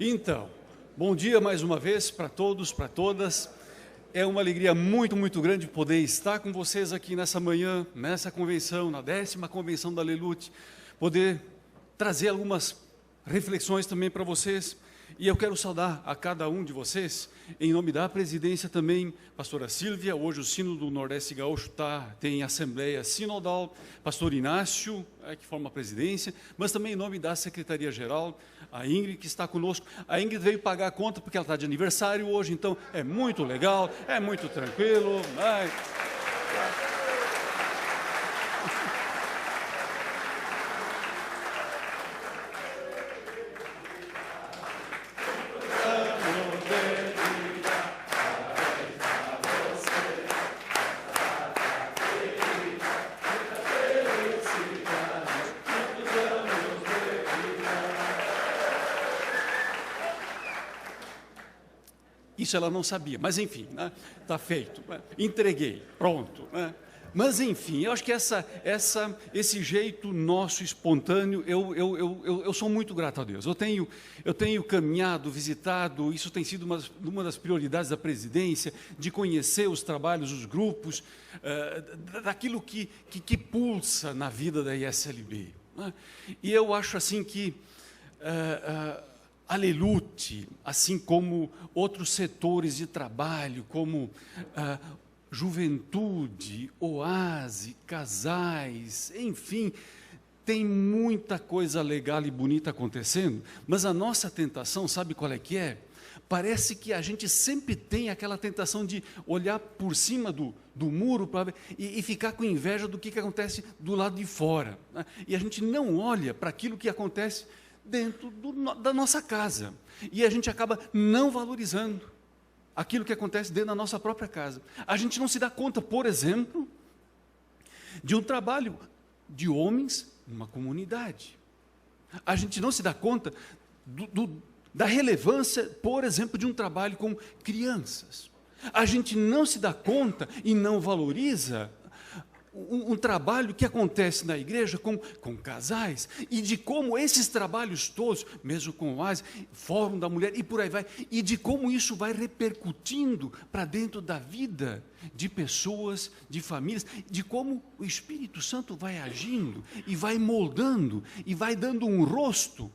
Então, bom dia mais uma vez para todos, para todas. É uma alegria muito, muito grande poder estar com vocês aqui nessa manhã, nessa convenção, na 10ª convenção da Lelute, poder trazer algumas reflexões também para vocês. E eu quero saudar a cada um de vocês, em nome da presidência também, pastora Sílvia. Hoje o Sínodo do Nordeste Gaúcho tem assembleia sinodal, pastor Inácio, que forma a presidência, mas também em nome da secretaria-geral, a Ingrid, que está conosco. A Ingrid veio pagar a conta porque ela está de aniversário hoje, então é muito legal, é muito tranquilo. Isso ela não sabia, mas enfim, está feito, entreguei, pronto. Mas enfim, eu acho que esse jeito nosso espontâneo, eu sou muito grato a Deus. Eu tenho caminhado, visitado, isso tem sido uma das prioridades da presidência, de conhecer os trabalhos, os grupos, daquilo que pulsa na vida da ISLB. E eu acho assim que a Lelute, assim como outros setores de trabalho, como juventude, oásis, casais, enfim, tem muita coisa legal e bonita acontecendo, mas a nossa tentação, sabe qual é que é? Parece que a gente sempre tem aquela tentação de olhar por cima do muro e ficar com inveja do que acontece do lado de fora, e a gente não olha para aquilo que acontece dentro da nossa casa, e a gente acaba não valorizando aquilo que acontece dentro da nossa própria casa. A gente não se dá conta, por exemplo, de um trabalho de homens numa comunidade. A gente não se dá conta da relevância, por exemplo, de um trabalho com crianças. A gente não se dá conta e não valoriza um trabalho que acontece na igreja com casais, e de como esses trabalhos todos, mesmo com o Oásis, Fórum da Mulher e por aí vai, e de como isso vai repercutindo para dentro da vida de pessoas, de famílias, de como o Espírito Santo vai agindo e vai moldando e vai dando um rosto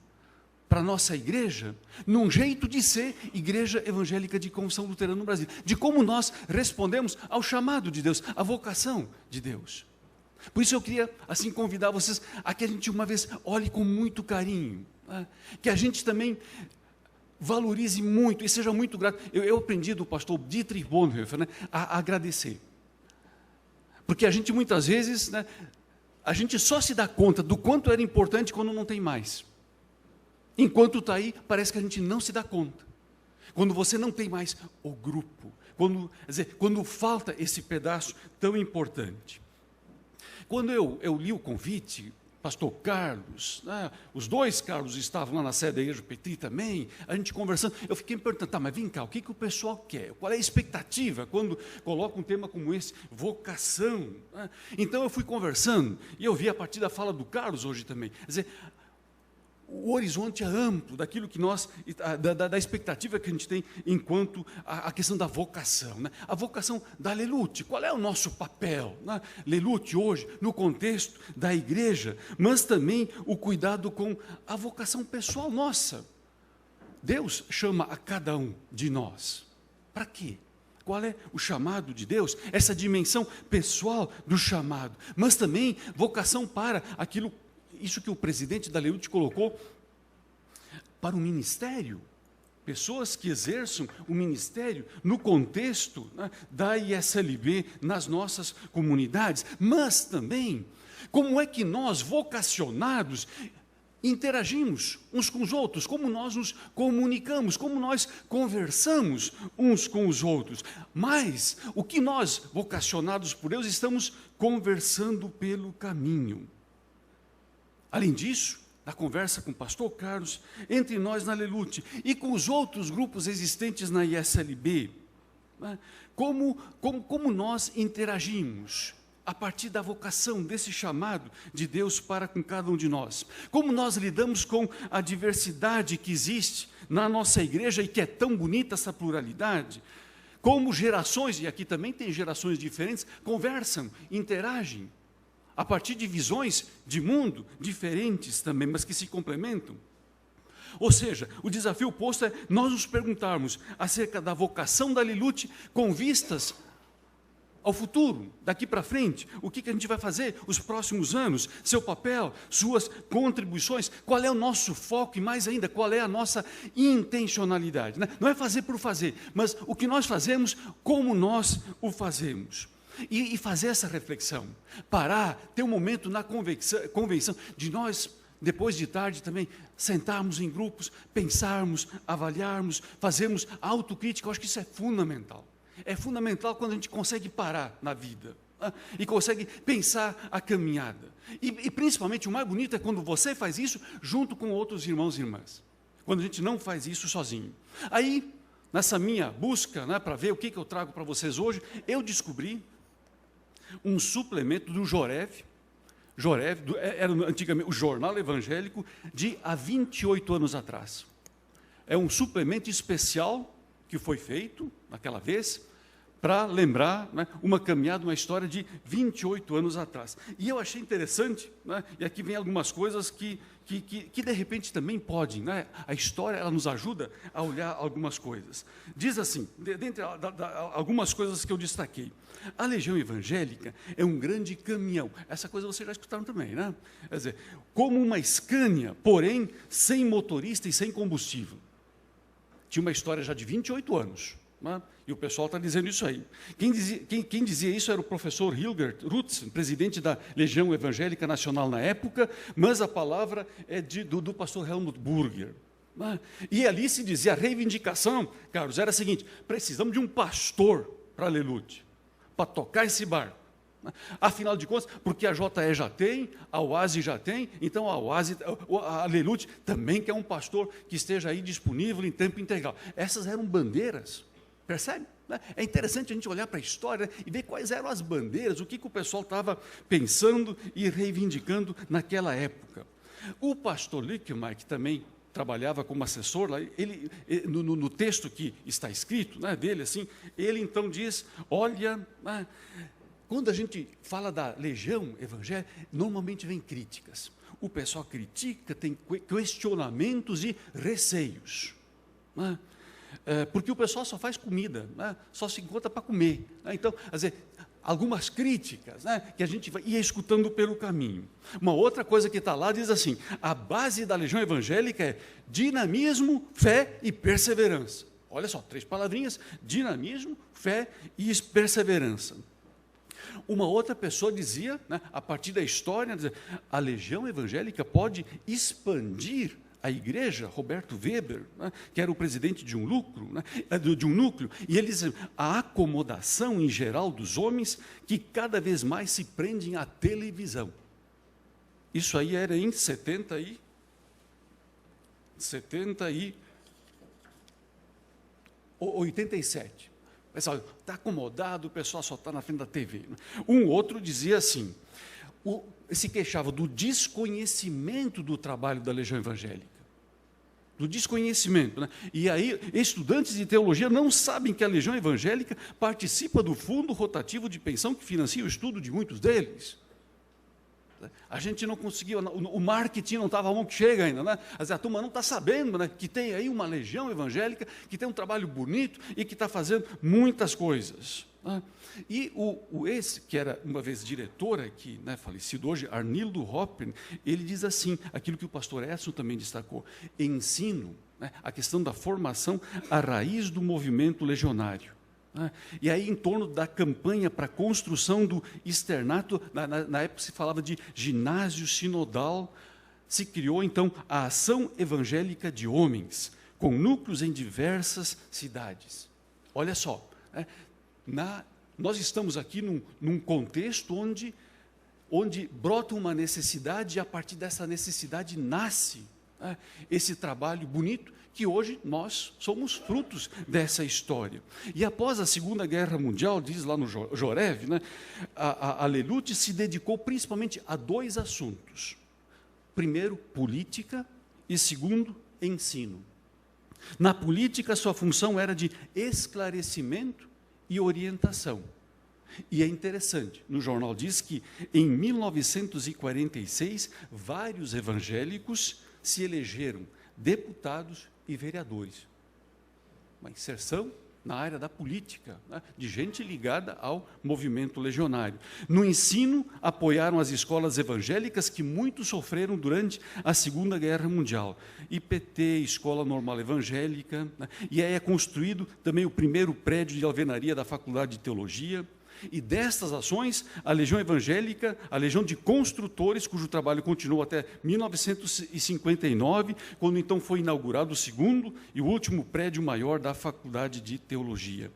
para a nossa igreja, num jeito de ser Igreja Evangélica de Confissão Luterana no Brasil, de como nós respondemos ao chamado de Deus, à vocação de Deus. Por isso eu queria assim convidar vocês a que a gente uma vez olhe com muito carinho, que a gente também valorize muito e seja muito grato. Eu aprendi do pastor Dietrich Bonhoeffer, a agradecer, porque a gente muitas vezes, a gente só se dá conta do quanto era importante quando não tem mais. Enquanto está aí, parece que a gente não se dá conta. Quando você não tem mais o grupo, quando falta esse pedaço tão importante. Quando eu li o convite, pastor Carlos, os dois Carlos estavam lá na sede da Igreja Petri também, a gente conversando, eu fiquei me perguntando, mas vem cá, o que o pessoal quer? Qual é a expectativa quando coloca um tema como esse, vocação? Então eu fui conversando, e eu vi a partir da fala do Carlos hoje também, quer dizer, o horizonte é amplo daquilo que nós, da expectativa que a gente tem enquanto a questão da vocação, a vocação da Lelute. Qual é o nosso papel? Lelute hoje, no contexto da igreja, mas também o cuidado com a vocação pessoal nossa. Deus chama a cada um de nós. Para quê? Qual é o chamado de Deus? Essa dimensão pessoal do chamado, mas também vocação para aquilo. Isso que o presidente da Lelute colocou para o ministério, pessoas que exerçam o ministério no contexto da ISLB, nas nossas comunidades, mas também como é que nós, vocacionados, interagimos uns com os outros, como nós nos comunicamos, como nós conversamos uns com os outros, mas o que nós, vocacionados por Deus, estamos conversando pelo caminho. Além disso, na conversa com o pastor Carlos, entre nós na Lelute e com os outros grupos existentes na ISLB, como nós interagimos, a partir da vocação, desse chamado de Deus para com cada um de nós. Como nós lidamos com a diversidade que existe na nossa igreja e que é tão bonita essa pluralidade. Como gerações, e aqui também tem gerações diferentes, conversam, interagem, a partir de visões de mundo diferentes também, mas que se complementam. Ou seja, o desafio posto é nós nos perguntarmos acerca da vocação da Lilute com vistas ao futuro, daqui para frente, o que a gente vai fazer os próximos anos, seu papel, suas contribuições, qual é o nosso foco e mais ainda, qual é a nossa intencionalidade. Né? Não é fazer por fazer, mas o que nós fazemos, como nós o fazemos. E fazer essa reflexão, parar, ter um momento na convenção de nós, depois de tarde também, sentarmos em grupos, pensarmos, avaliarmos, fazermos autocrítica. Eu acho que isso é fundamental. É fundamental quando a gente consegue parar na vida, né? E consegue pensar a caminhada. E principalmente o mais bonito é quando você faz isso junto com outros irmãos e irmãs. Quando a gente não faz isso sozinho. Aí, nessa minha busca, né, para ver o que eu trago para vocês hoje, eu descobri um suplemento do Jorev, era antigamente o Jornal Evangélico, de há 28 anos atrás. É um suplemento especial que foi feito naquela vez, para lembrar, né, uma caminhada, uma história de 28 anos atrás. E eu achei interessante, né, e aqui vem algumas coisas que de repente também podem, né, a história ela nos ajuda a olhar algumas coisas. Diz assim, dentre algumas coisas que eu destaquei, a Legião Evangélica é um grande caminhão. Essa coisa vocês já escutaram também, né? Quer dizer, como uma Scania, porém sem motorista e sem combustível. Tinha uma história já de 28 anos. Né? E o pessoal está dizendo isso aí. Quem dizia isso era o professor Hilgert Rutzen, presidente da Legião Evangélica Nacional na época, mas a palavra é do pastor Helmut Burger. Né? E ali se dizia, a reivindicação, Carlos, era a seguinte: precisamos de um pastor para a Lelute, para tocar esse barco. Afinal de contas, porque a JE já tem, a OASE já tem, então a OASE, a Lelute também quer um pastor que esteja aí disponível em tempo integral. Essas eram bandeiras, percebe? É interessante a gente olhar para a história e ver quais eram as bandeiras, o que o pessoal estava pensando e reivindicando naquela época. O pastor Lickmeier, que também trabalhava como assessor, ele, no texto que está escrito, né, dele, assim, ele então diz, olha, né, quando a gente fala da Legião Evangélica, normalmente vem críticas. O pessoal critica, tem questionamentos e receios. Né? Porque o pessoal só faz comida, né? Só se encontra para comer. Né? Então, quer dizer, algumas críticas, né, que a gente ia escutando pelo caminho. Uma outra coisa que está lá diz assim, a base da Legião Evangélica é dinamismo, fé e perseverança. Olha só, 3 palavrinhas, dinamismo, fé e perseverança. Uma outra pessoa dizia, né, a partir da história, a Legião Evangélica pode expandir a igreja. Roberto Weber, né, que era o presidente de um núcleo, e ele diz, a acomodação em geral dos homens que cada vez mais se prendem à televisão. Isso aí era em 87. Pessoal, está acomodado, o pessoal só está na frente da TV. Um outro dizia assim, se queixava do desconhecimento do trabalho da Legião Evangélica. Do desconhecimento. Né? E aí, estudantes de teologia não sabem que a Legião Evangélica participa do fundo rotativo de pensão que financia o estudo de muitos deles. A gente não conseguiu, o marketing não estava bom que chega ainda, né? A turma não está sabendo, né, que tem aí uma Legião Evangélica que tem um trabalho bonito e que está fazendo muitas coisas. Né? E esse, que era uma vez diretor aqui, né, falecido hoje, Arnildo Hopper, ele diz assim, aquilo que o pastor Edson também destacou, ensino, né, a questão da formação, a raiz do movimento legionário. E aí, em torno da campanha para a construção do externato, na época se falava de ginásio sinodal, se criou, então, a Ação Evangélica de Homens, com núcleos em diversas cidades. Olha só, né, nós estamos aqui num contexto onde brota uma necessidade e, a partir dessa necessidade, nasce, né, esse trabalho bonito que hoje nós somos frutos dessa história. E após a Segunda Guerra Mundial, diz lá no Jorev, né, a Lelute se dedicou principalmente a 2 assuntos. Primeiro, política, e segundo, ensino. Na política, sua função era de esclarecimento e orientação. E é interessante, no jornal diz que, em 1946, vários evangélicos se elegeram deputados e vereadores. Uma inserção na área da política, né, de gente ligada ao movimento legionário. No ensino, apoiaram as escolas evangélicas que muito sofreram durante a Segunda Guerra Mundial. IPT, Escola Normal Evangélica, né, e aí é construído também o primeiro prédio de alvenaria da Faculdade de Teologia. E destas ações, a Legião Evangélica, a Legião de Construtores, cujo trabalho continuou até 1959, quando então foi inaugurado o segundo e o último prédio maior da Faculdade de Teologia.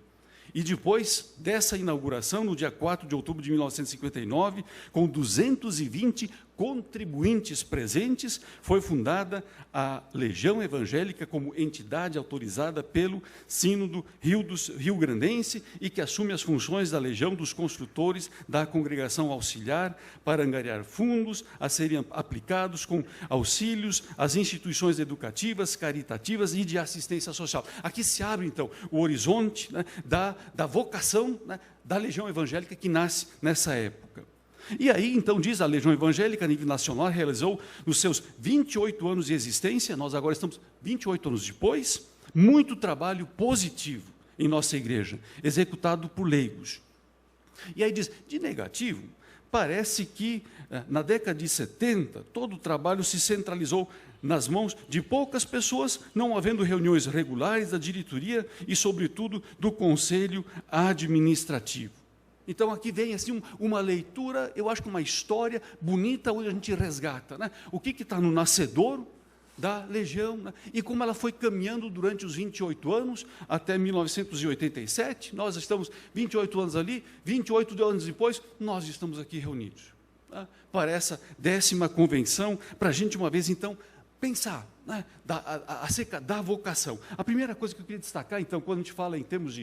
E depois dessa inauguração, no dia 4 de outubro de 1959, com 220 contribuintes presentes, foi fundada a Legião Evangélica como entidade autorizada pelo Sínodo Rio-Grandense e que assume as funções da Legião dos Construtores da Congregação Auxiliar para angariar fundos a serem aplicados com auxílios às instituições educativas, caritativas e de assistência social. Aqui se abre, então, o horizonte, né, da vocação, né, da Legião Evangélica que nasce nessa época. E aí, então, diz a Legião Evangélica a nível nacional, realizou nos seus 28 anos de existência, nós agora estamos 28 anos depois, muito trabalho positivo em nossa igreja, executado por leigos. E aí diz, de negativo, parece que na década de 70, todo o trabalho se centralizou nas mãos de poucas pessoas, não havendo reuniões regulares da diretoria e, sobretudo, do conselho administrativo. Então, aqui vem assim, uma leitura, eu acho que uma história bonita, onde a gente resgata, né, o que está no nascedouro da Legião, né, e como ela foi caminhando durante os 28 anos, até 1987, nós estamos 28 anos ali, 28 anos depois, nós estamos aqui reunidos, né, para essa 10ª convenção, para a gente uma vez, então, pensar, né, acerca da vocação. A primeira coisa que eu queria destacar, então, quando a gente fala em termos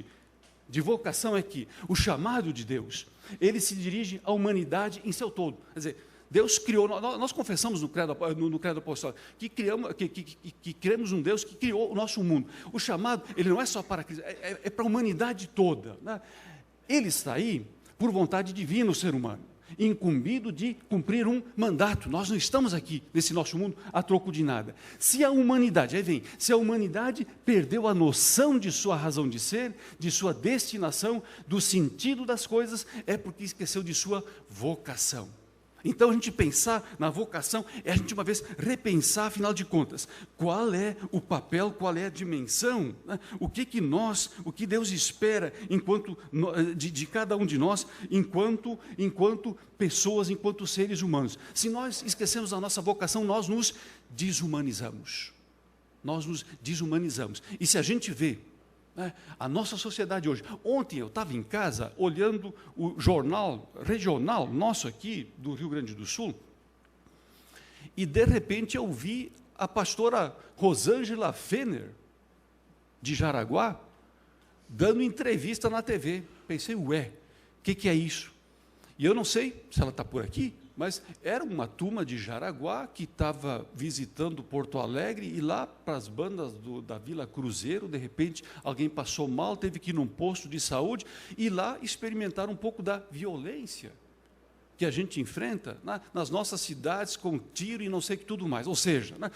de vocação é que o chamado de Deus, ele se dirige à humanidade em seu todo. Quer dizer, Deus criou, nós confessamos no credo apostólico, que cremos um Deus que criou o nosso mundo. O chamado, ele não é só para Cristo, é para a humanidade toda, né? Ele está aí por vontade divina, o ser humano, incumbido de cumprir um mandato. Nós não estamos aqui, nesse nosso mundo, a troco de nada. Se a humanidade, aí vem, se a humanidade perdeu a noção de sua razão de ser, de sua destinação, do sentido das coisas, é porque esqueceu de sua vocação. Então, a gente pensar na vocação é a gente, uma vez, repensar, afinal de contas, qual é o papel, qual é a dimensão, né? O que Deus espera de cada um de nós, enquanto pessoas, enquanto seres humanos. Se nós esquecemos a nossa vocação, nós nos desumanizamos. E se a gente vê, né, a nossa sociedade hoje. Ontem eu estava em casa olhando o jornal regional nosso aqui do Rio Grande do Sul e de repente eu vi a pastora Rosângela Fenner de Jaraguá dando entrevista na TV. Pensei, o que é isso? E eu não sei se ela está por aqui, mas era uma turma de Jaraguá que estava visitando Porto Alegre e lá para as bandas da Vila Cruzeiro, de repente, alguém passou mal, teve que ir num posto de saúde e lá experimentar um pouco da violência que a gente enfrenta, né, nas nossas cidades com tiro e não sei o que tudo mais. Ou seja, né,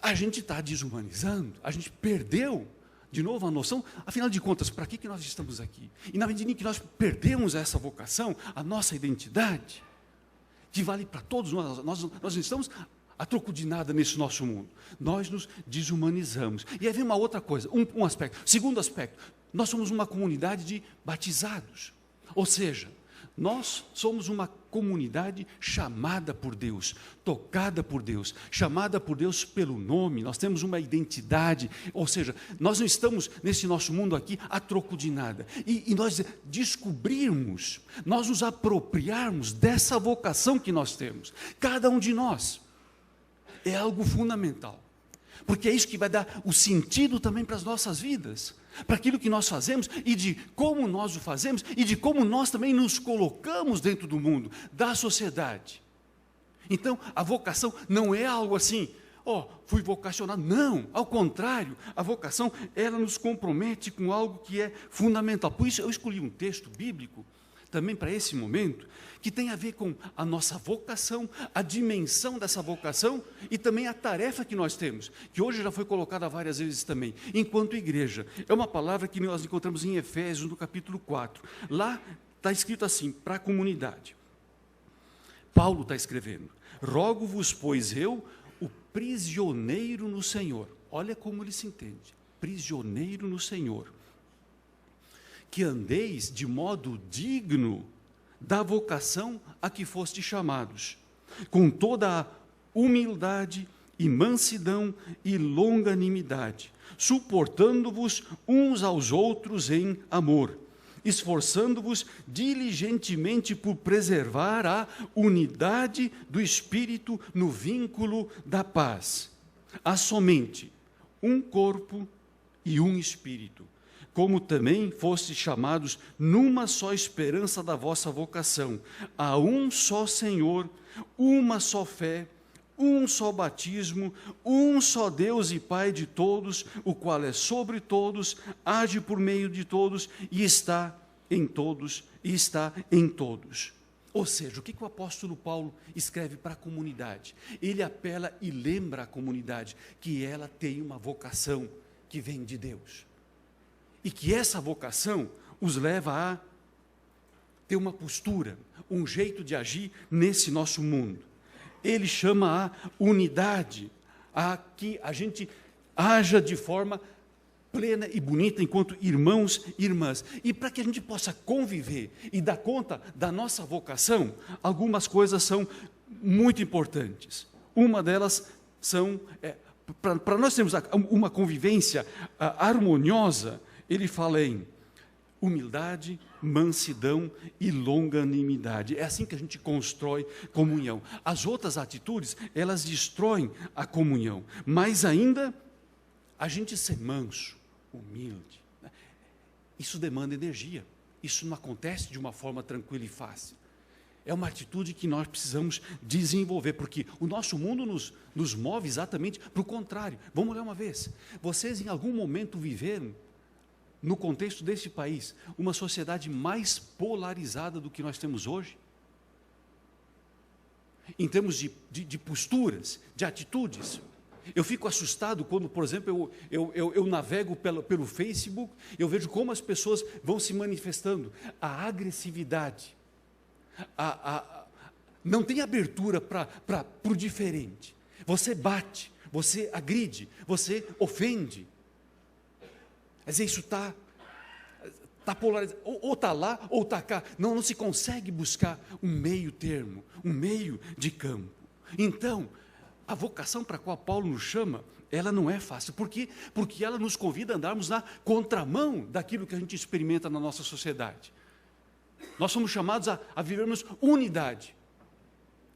a gente está desumanizando, a gente perdeu de novo a noção, afinal de contas, para que nós estamos aqui? E na medida em que nós perdemos essa vocação, a nossa identidade, que vale para todos nós não estamos a troco de nada nesse nosso mundo. Nós nos desumanizamos. E aí vem uma outra coisa, um aspecto. Segundo aspecto, nós somos uma comunidade de batizados. Ou seja, nós somos uma comunidade chamada por Deus, tocada por Deus, chamada por Deus pelo nome, nós temos uma identidade, ou seja, nós não estamos nesse nosso mundo aqui a troco de nada. E nós descobrirmos, nós nos apropriarmos dessa vocação que nós temos, cada um de nós, é algo fundamental. Porque é isso que vai dar o sentido também para as nossas vidas, para aquilo que nós fazemos e de como nós o fazemos e de como nós também nos colocamos dentro do mundo, da sociedade. Então, a vocação não é algo assim, fui vocacionado. Não, ao contrário, a vocação, ela nos compromete com algo que é fundamental. Por isso, eu escolhi um texto bíblico, também para esse momento, que tem a ver com a nossa vocação, a dimensão dessa vocação e também a tarefa que nós temos, que hoje já foi colocada várias vezes também, enquanto igreja. É uma palavra que nós encontramos em Efésios, no capítulo 4. Lá está escrito assim, para a comunidade. Paulo está escrevendo: rogo-vos, pois eu, o prisioneiro no Senhor. Olha como ele se entende, prisioneiro no Senhor, que andeis de modo digno da vocação a que fostes chamados, com toda a humildade e mansidão e longanimidade, suportando-vos uns aos outros em amor, esforçando-vos diligentemente por preservar a unidade do Espírito no vínculo da paz. Há somente um corpo e um Espírito, como também fostes chamados numa só esperança da vossa vocação, a um só Senhor, uma só fé, um só batismo, um só Deus e Pai de todos, o qual é sobre todos, age por meio de todos e está em todos e está em todos. Ou seja, o que o apóstolo Paulo escreve para a comunidade? Ele apela e lembra a comunidade que ela tem uma vocação que vem de Deus. E que essa vocação os leva a ter uma postura, um jeito de agir nesse nosso mundo. Ele chama a unidade, a que a gente haja de forma plena e bonita enquanto irmãos e irmãs. E para que a gente possa conviver e dar conta da nossa vocação, algumas coisas são muito importantes. Uma delas são, para nós termos uma convivência harmoniosa, ele fala em humildade, mansidão e longanimidade. É assim que a gente constrói comunhão. As outras atitudes, elas destroem a comunhão. Mais ainda, a gente ser manso, humilde, né? Isso demanda energia. Isso não acontece de uma forma tranquila e fácil. É uma atitude que nós precisamos desenvolver, porque o nosso mundo nos move exatamente para o contrário. Vamos olhar uma vez. Vocês em algum momento viveram, no contexto desse país, uma sociedade mais polarizada do que nós temos hoje? Em termos de posturas, de atitudes. Eu fico assustado quando, por exemplo, eu navego pelo Facebook, eu vejo como as pessoas vão se manifestando. A agressividade, não tem abertura para o diferente. Você bate, você agride, você ofende. Quer dizer, isso está polarizado, ou está lá, ou está cá. Não se consegue buscar um meio termo, um meio de campo. Então, a vocação para a qual Paulo nos chama, ela não é fácil. Por quê? Porque ela nos convida a andarmos na contramão daquilo que a gente experimenta na nossa sociedade. Nós somos chamados a vivermos unidade,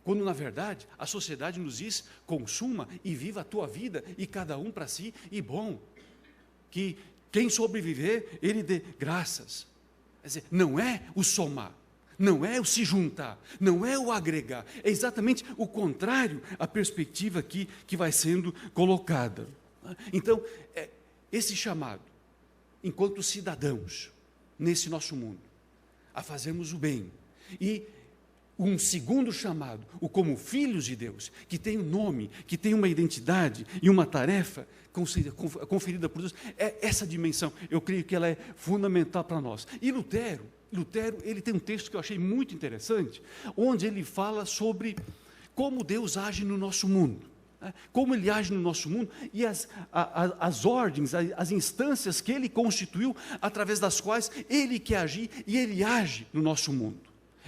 quando na verdade a sociedade nos diz: consuma e viva a tua vida, e cada um para si, e bom, que quem sobreviver, ele dê graças. Quer dizer, não é o somar, não é o se juntar, não é o agregar, é exatamente o contrário à perspectiva aqui que vai sendo colocada. Então, esse chamado, enquanto cidadãos, nesse nosso mundo, a fazermos o bem, e um segundo chamado, o como filhos de Deus, que tem um nome, que tem uma identidade e uma tarefa conferida por Deus, essa dimensão, eu creio que ela é fundamental para nós. E Lutero, ele tem um texto que eu achei muito interessante, onde ele fala sobre como Deus age no nosso mundo, né? Como Ele age no nosso mundo e as ordens, as instâncias que Ele constituiu, através das quais Ele quer agir e Ele age no nosso mundo.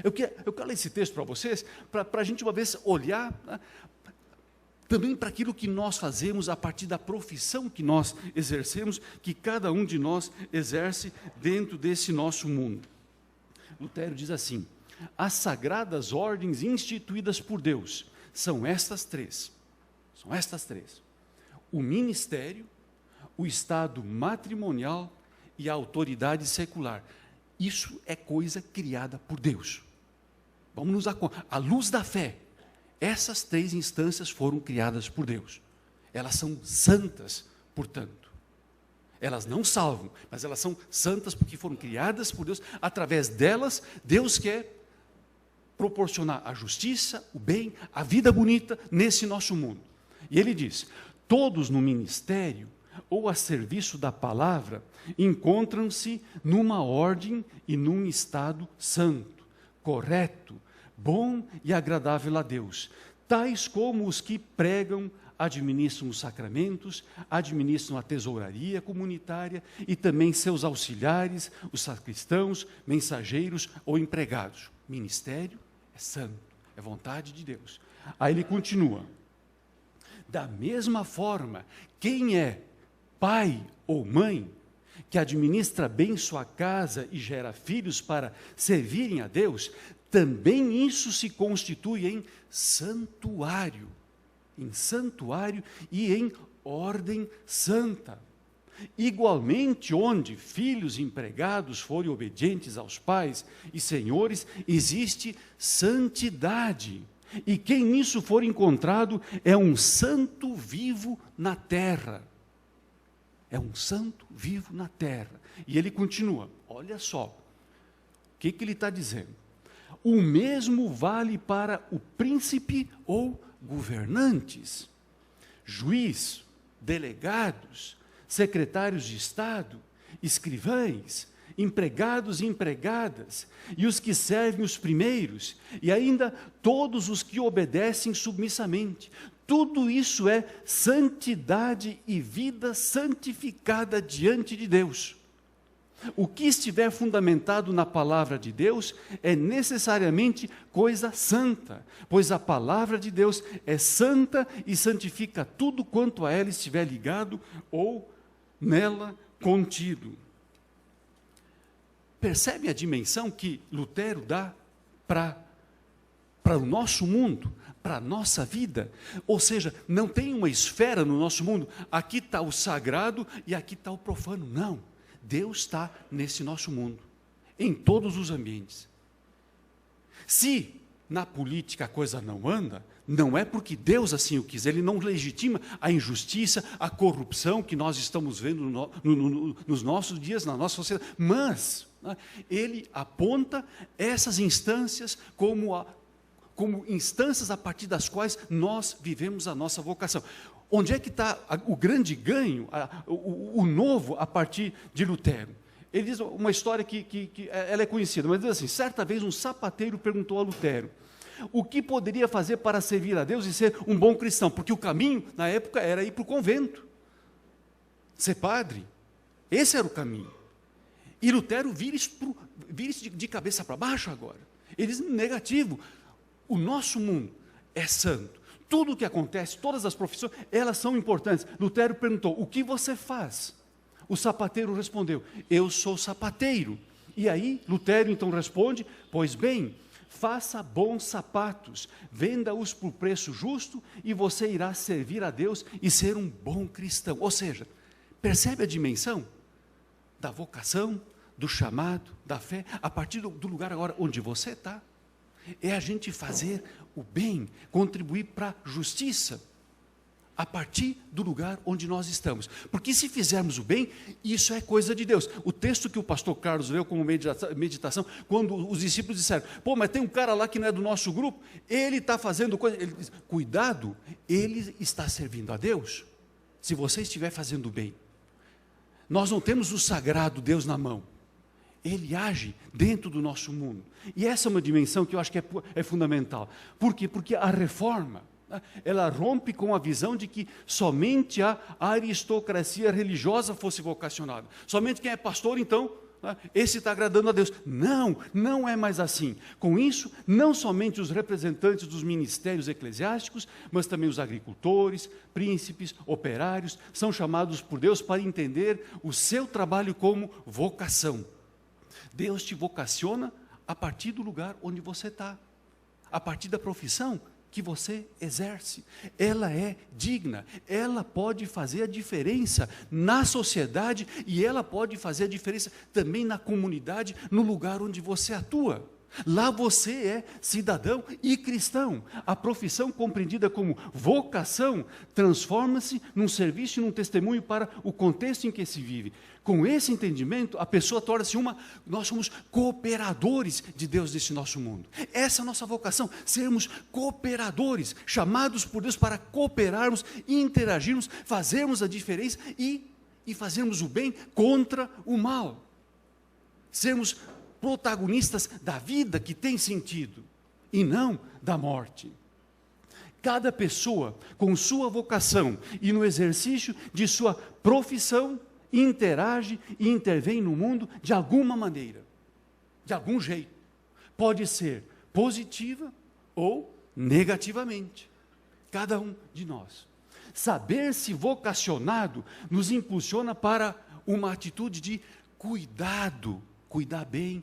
Eu quero ler esse texto para vocês, para a gente uma vez olhar, né, também para aquilo que nós fazemos a partir da profissão que nós exercemos, que cada um de nós exerce dentro desse nosso mundo. Lutero diz assim: as sagradas ordens instituídas por Deus são estas três. o ministério, o estado matrimonial e a autoridade secular. Isso é coisa criada por Deus. Vamos nos dar conta. À luz da fé, essas 3 instâncias foram criadas por Deus. Elas são santas, portanto. Elas não salvam, mas elas são santas porque foram criadas por Deus. Através delas, Deus quer proporcionar a justiça, o bem, a vida bonita nesse nosso mundo. E ele diz: todos no ministério ou a serviço da palavra encontram-se numa ordem e num estado santo, correto, bom e agradável a Deus, tais como os que pregam, administram os sacramentos, administram a tesouraria comunitária e também seus auxiliares, os sacristãos, mensageiros ou empregados. Ministério é santo, é vontade de Deus. Aí ele continua: da mesma forma, quem é pai ou mãe, que administra bem sua casa e gera filhos para servirem a Deus, também isso se constitui em santuário e em ordem santa. Igualmente, onde filhos e empregados forem obedientes aos pais e senhores, existe santidade. E quem nisso for encontrado é um santo vivo na terra. É um santo vivo na terra. E ele continua, olha só, o que ele está dizendo? O mesmo vale para o príncipe ou governantes, juiz, delegados, secretários de Estado, escrivães, empregados e empregadas, e os que servem os primeiros, e ainda todos os que obedecem submissamente. Tudo isso é santidade e vida santificada diante de Deus. O que estiver fundamentado na palavra de Deus é necessariamente coisa santa, pois a palavra de Deus é santa e santifica tudo quanto a ela estiver ligado ou nela contido. Percebe a dimensão que Lutero dá para o nosso mundo, para a nossa vida? Ou seja, não tem uma esfera no nosso mundo, aqui está o sagrado e aqui está o profano, não. Deus está nesse nosso mundo, em todos os ambientes. Se na política a coisa não anda, não é porque Deus assim o quis, Ele não legitima a injustiça, a corrupção que nós estamos vendo nos nossos dias, na nossa sociedade, mas Ele aponta essas instâncias como instâncias a partir das quais nós vivemos a nossa vocação. Onde é que está o grande ganho, o novo a partir de Lutero? Ele diz uma história que ela é conhecida, mas diz assim: certa vez um sapateiro perguntou a Lutero o que poderia fazer para servir a Deus e ser um bom cristão, porque o caminho, na época, era ir para o convento, ser padre, esse era o caminho. E Lutero vira isso de cabeça para baixo agora. Ele diz: negativo, o nosso mundo é santo. Tudo o que acontece, todas as profissões, elas são importantes. Lutero perguntou: o que você faz? O sapateiro respondeu: eu sou sapateiro. E aí, Lutero então responde: pois bem, faça bons sapatos, venda-os por preço justo e você irá servir a Deus e ser um bom cristão. Ou seja, percebe a dimensão da vocação, do chamado, da fé, a partir do lugar agora onde você está? É a gente fazer o bem, contribuir para a justiça, a partir do lugar onde nós estamos. Porque se fizermos o bem, isso é coisa de Deus. O texto que o pastor Carlos leu como meditação, quando os discípulos disseram: pô, mas tem um cara lá que não é do nosso grupo, ele está fazendo coisa, ele diz: cuidado, ele está servindo a Deus, se você estiver fazendo o bem. Nós não temos o sagrado Deus na mão. Ele age dentro do nosso mundo. E essa é uma dimensão que eu acho que é fundamental. Por quê? Porque a reforma, ela rompe com a visão de que somente a aristocracia religiosa fosse vocacionada. Somente quem é pastor, então, esse está agradando a Deus. Não, não é mais assim. Com isso, não somente os representantes dos ministérios eclesiásticos, mas também os agricultores, príncipes, operários, são chamados por Deus para entender o seu trabalho como vocação. Deus te vocaciona a partir do lugar onde você está, a partir da profissão que você exerce. Ela é digna, ela pode fazer a diferença na sociedade e ela pode fazer a diferença também na comunidade, no lugar onde você atua. Lá você é cidadão e cristão. A profissão compreendida como vocação transforma-se num serviço e num testemunho para o contexto em que se vive. Com esse entendimento, a pessoa torna-se nós somos cooperadores de Deus nesse nosso mundo. Essa é a nossa vocação, sermos cooperadores, chamados por Deus para cooperarmos, interagirmos, fazermos a diferença e fazermos o bem contra o mal. Sermos protagonistas da vida que tem sentido e não da morte. Cada pessoa, com sua vocação e no exercício de sua profissão, interage e intervém no mundo de alguma maneira, de algum jeito. Pode ser positiva ou negativamente. Cada um de nós. Saber-se vocacionado nos impulsiona para uma atitude de cuidado. Cuidar bem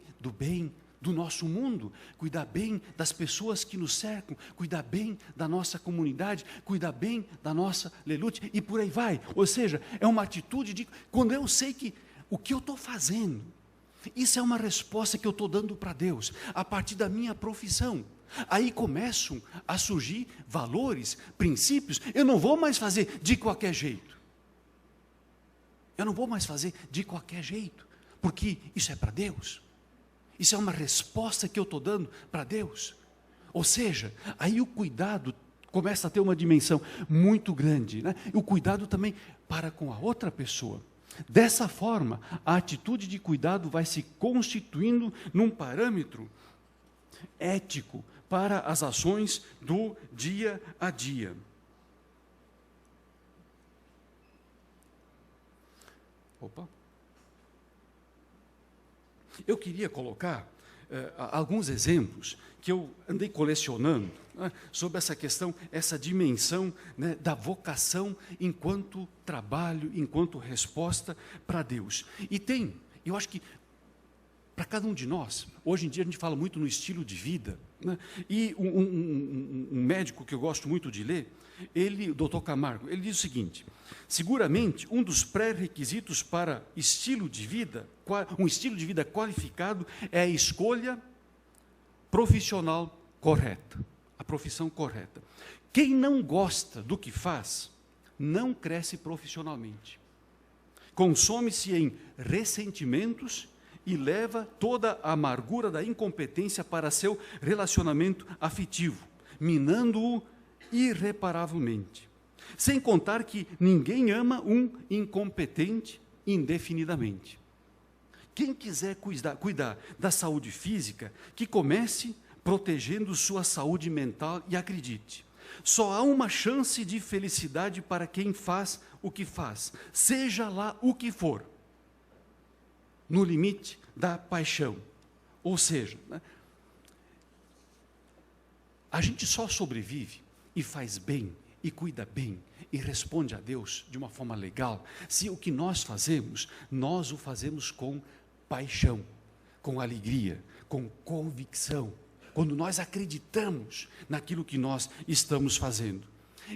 do nosso mundo, cuidar bem das pessoas que nos cercam, cuidar bem da nossa comunidade, cuidar bem da nossa lelute, e por aí vai. Ou seja, é uma atitude de, quando eu sei que o que eu estou fazendo, isso é uma resposta que eu estou dando para Deus, a partir da minha profissão. Aí começam a surgir valores, princípios. Eu não vou mais fazer de qualquer jeito. Eu não vou mais fazer de qualquer jeito. Porque isso é para Deus, isso é uma resposta que eu estou dando para Deus. Ou seja, aí o cuidado começa a ter uma dimensão muito grande, né? E o cuidado também para com a outra pessoa. Dessa forma, a atitude de cuidado vai se constituindo num parâmetro ético para as ações do dia a dia. Opa! Eu queria colocar alguns exemplos que eu andei colecionando, né, sobre essa questão, essa dimensão, né, da vocação enquanto trabalho, enquanto resposta para Deus. E eu acho que para cada um de nós, hoje em dia a gente fala muito no estilo de vida, né, e um médico que eu gosto muito de ler, o Dr. Camargo, ele diz o seguinte: seguramente um dos pré-requisitos para estilo de vida, um estilo de vida qualificado, é a escolha profissional correta, a profissão correta. Quem não gosta do que faz, não cresce profissionalmente. Consome-se em ressentimentos e leva toda a amargura da incompetência para seu relacionamento afetivo, minando-o irreparavelmente. Sem contar que ninguém ama um incompetente indefinidamente. Quem quiser cuidar da saúde física, que comece protegendo sua saúde mental e acredite, só há uma chance de felicidade para quem faz o que faz, seja lá o que for, no limite da paixão. Ou seja, né, a gente só sobrevive e faz bem, e cuida bem, e responde a Deus de uma forma legal, se o que nós fazemos, nós o fazemos com paixão, com alegria, com convicção, quando nós acreditamos naquilo que nós estamos fazendo.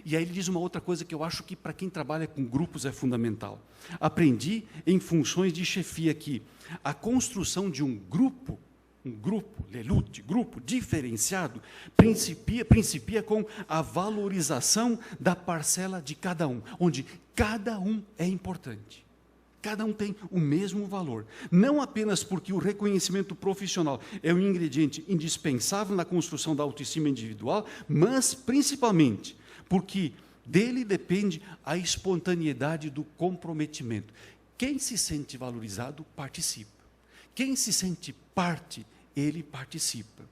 E aí ele diz uma outra coisa que eu acho que para quem trabalha com grupos é fundamental. Aprendi em funções de chefia que a construção de um grupo lelute, grupo diferenciado, principia com a valorização da parcela de cada um, onde cada um é importante. Cada um tem o mesmo valor, não apenas porque o reconhecimento profissional é um ingrediente indispensável na construção da autoestima individual, mas principalmente porque dele depende a espontaneidade do comprometimento. Quem se sente valorizado, participa. Quem se sente parte, ele participa.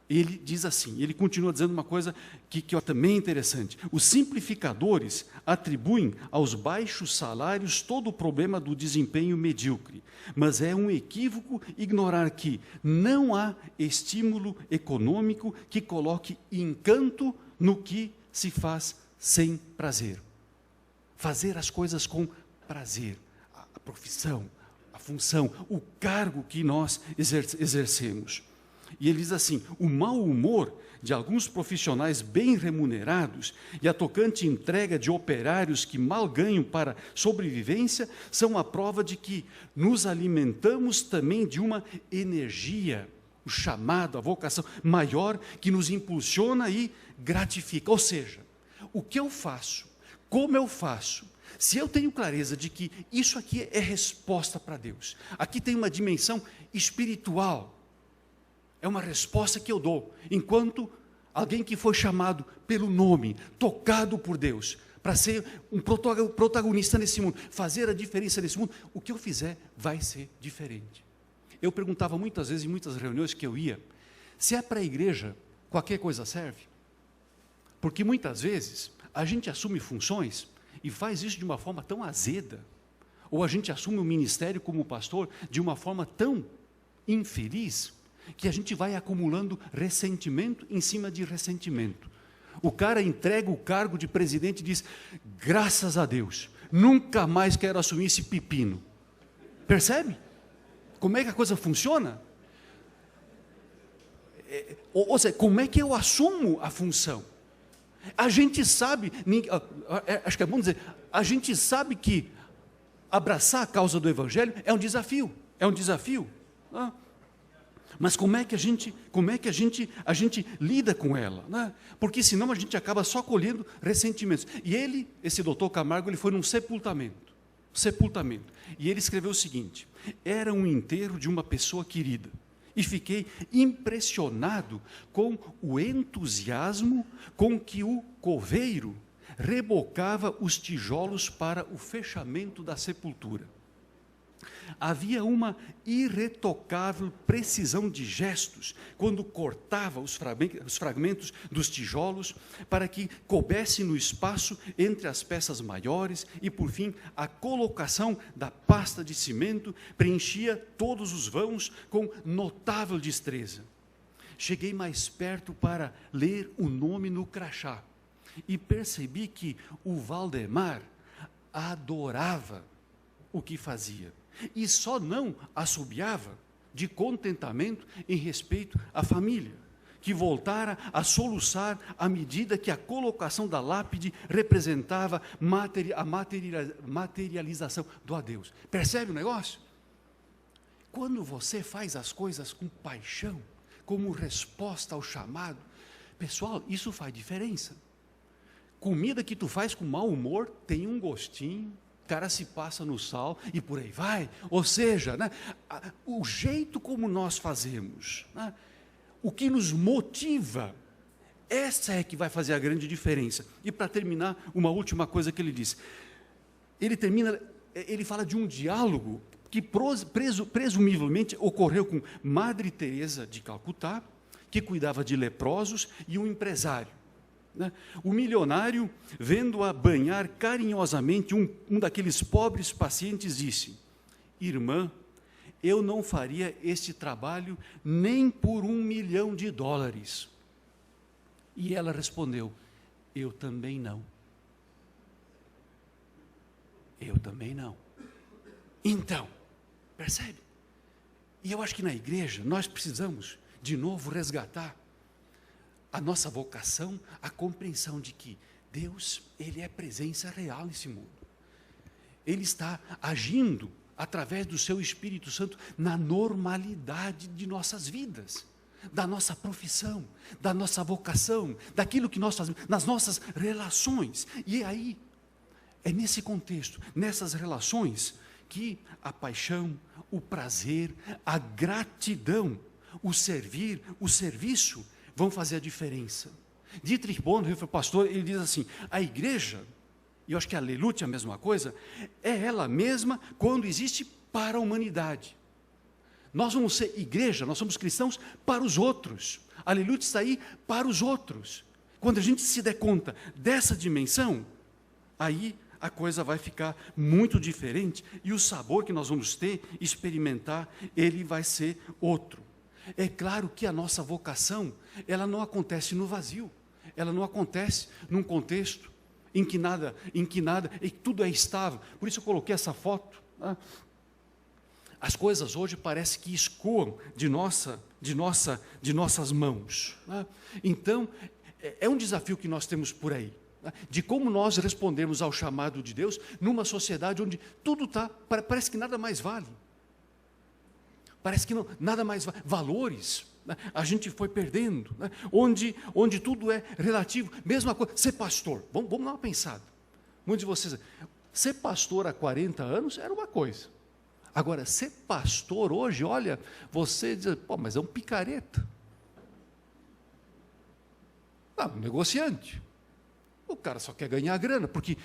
Ele diz assim, ele continua dizendo uma coisa que também é interessante. Os simplificadores atribuem aos baixos salários todo o problema do desempenho medíocre, mas é um equívoco ignorar que não há estímulo econômico que coloque encanto no que se faz sem prazer. Fazer as coisas com prazer, a profissão, a função, o cargo que nós exercemos. E ele diz assim: o mau humor de alguns profissionais bem remunerados e a tocante entrega de operários que mal ganham para sobrevivência são a prova de que nos alimentamos também de uma energia, o chamado, a vocação maior que nos impulsiona e gratifica. Ou seja, o que eu faço, como eu faço, se eu tenho clareza de que isso aqui é resposta para Deus, aqui tem uma dimensão espiritual, é uma resposta que eu dou, enquanto alguém que foi chamado pelo nome, tocado por Deus, para ser um protagonista nesse mundo, fazer a diferença nesse mundo, o que eu fizer vai ser diferente. Eu perguntava muitas vezes, em muitas reuniões que eu ia, se é para a igreja, qualquer coisa serve? Porque muitas vezes a gente assume funções e faz isso de uma forma tão azeda, ou a gente assume o ministério como pastor de uma forma tão infeliz, que a gente vai acumulando ressentimento em cima de ressentimento. O cara entrega o cargo de presidente e diz: graças a Deus, nunca mais quero assumir esse pepino. Percebe? Como é que a coisa funciona? Ou seja, como é que eu assumo a função? A gente sabe, acho que é bom dizer, a gente sabe que abraçar a causa do Evangelho é um desafio, mas como é que a gente lida com ela, né? Porque senão a gente acaba só colhendo ressentimentos. E esse doutor Camargo, ele foi num sepultamento, e ele escreveu o seguinte: era um enterro de uma pessoa querida, e fiquei impressionado com o entusiasmo com que o coveiro rebocava os tijolos para o fechamento da sepultura. Havia uma irretocável precisão de gestos quando cortava os fragmentos dos tijolos para que coubesse no espaço entre as peças maiores e, por fim, a colocação da pasta de cimento preenchia todos os vãos com notável destreza. Cheguei mais perto para ler o nome no crachá e percebi que o Valdemar adorava o que fazia. E só não assobiava de contentamento em respeito à família, que voltara a soluçar à medida que a colocação da lápide representava a materialização do adeus. Percebe o negócio? Quando você faz as coisas com paixão, como resposta ao chamado, pessoal, isso faz diferença. Comida que tu faz com mau humor tem um gostinho, cara se passa no sal e por aí vai. Ou seja, né, o jeito como nós fazemos, né, o que nos motiva, essa é que vai fazer a grande diferença. E para terminar, uma última coisa que ele diz. Ele fala de um diálogo que presumivelmente ocorreu com Madre Teresa de Calcutá, que cuidava de leprosos, e um empresário. O milionário, vendo-a banhar carinhosamente um daqueles pobres pacientes, disse: irmã, eu não faria este trabalho nem por $1 milhão. E ela respondeu: eu também não. Eu também não. Então, percebe? E eu acho que na igreja nós precisamos de novo resgatar a nossa vocação, a compreensão de que Deus, Ele é presença real nesse mundo. Ele está agindo através do seu Espírito Santo na normalidade de nossas vidas, da nossa profissão, da nossa vocação, daquilo que nós fazemos, nas nossas relações. E aí, é nesse contexto, nessas relações, que a paixão, o prazer, a gratidão, o servir, o serviço, vão fazer a diferença. Dietrich Bonhoeffer, pastor, ele diz assim: a igreja, e eu acho que a Aleluia é a mesma coisa, é ela mesma quando existe para a humanidade. Nós vamos ser igreja, nós somos cristãos para os outros. A Aleluia está aí para os outros. Quando a gente se der conta dessa dimensão, aí a coisa vai ficar muito diferente e o sabor que nós vamos ter, experimentar, ele vai ser outro. É claro que a nossa vocação, ela não acontece no vazio, ela não acontece num contexto em que tudo é estável. Por isso eu coloquei essa foto. As coisas hoje parece que escoam de nossas mãos, né? Então, é um desafio que nós temos por aí, né? De como nós respondemos ao chamado de Deus numa sociedade onde tudo parece que nada mais vale. Parece que nada mais vale. Valores, né? A gente foi perdendo, né? Onde tudo é relativo. Mesma coisa, ser pastor. Vamos dar uma pensada. Muitos de vocês, ser pastor há 40 anos era uma coisa. Agora, ser pastor hoje, olha, você diz, pô, mas é um picareta. Um negociante. O cara só quer ganhar grana, porque,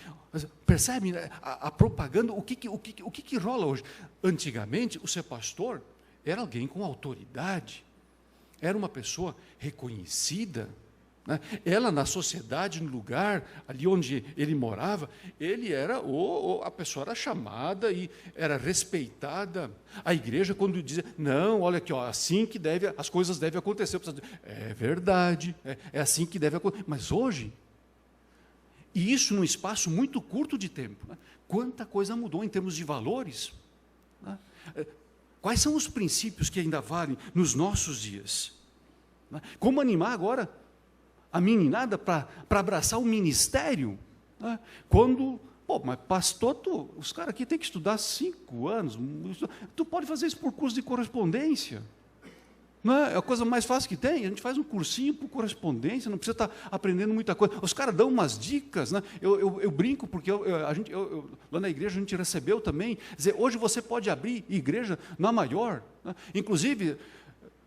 percebe, né, a propaganda, o que rola hoje? Antigamente, o ser pastor era alguém com autoridade, era uma pessoa reconhecida, né? Ela, na sociedade, no lugar ali onde ele morava, ele era, a pessoa era chamada e era respeitada. A igreja, quando dizia, não, olha aqui, assim que as coisas devem acontecer. É verdade, é assim que deve acontecer. Mas hoje, e isso num espaço muito curto de tempo, né? Quanta coisa mudou em termos de valores, né? Quais são os princípios que ainda valem nos nossos dias, né? Como animar agora a meninada para abraçar o ministério, né? Quando, mas pastor, os caras aqui têm que estudar 5 anos, tu pode fazer isso por curso de correspondência, não é a coisa mais fácil que tem, a gente faz um cursinho por correspondência, não precisa estar aprendendo muita coisa, os caras dão umas dicas, né? Eu brinco, porque lá na igreja a gente recebeu também, dizer, hoje você pode abrir igreja na maior, né? Inclusive,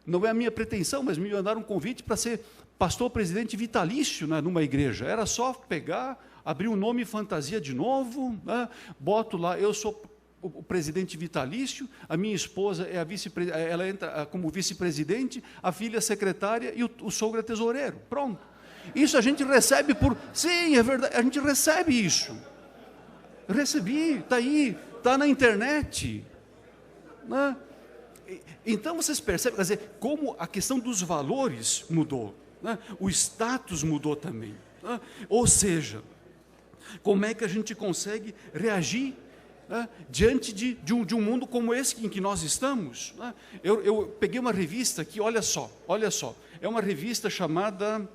não é a minha pretensão, mas me mandaram um convite para ser pastor presidente vitalício, né, numa igreja. Era só pegar, abrir um nome fantasia de novo, né, boto lá, eu sou o presidente vitalício, a minha esposa é ela entra como vice-presidente, a filha é secretária e o sogro é tesoureiro. Pronto. Isso a gente recebe sim, é verdade, a gente recebe isso. Recebi, está aí, está na internet, né? Então vocês percebem, quer dizer, como a questão dos valores mudou, né? O status mudou também, né? Ou seja, como é que a gente consegue reagir, né, diante de um mundo como esse em que nós estamos, né? Eu peguei uma revista aqui, olha só, é uma revista chamada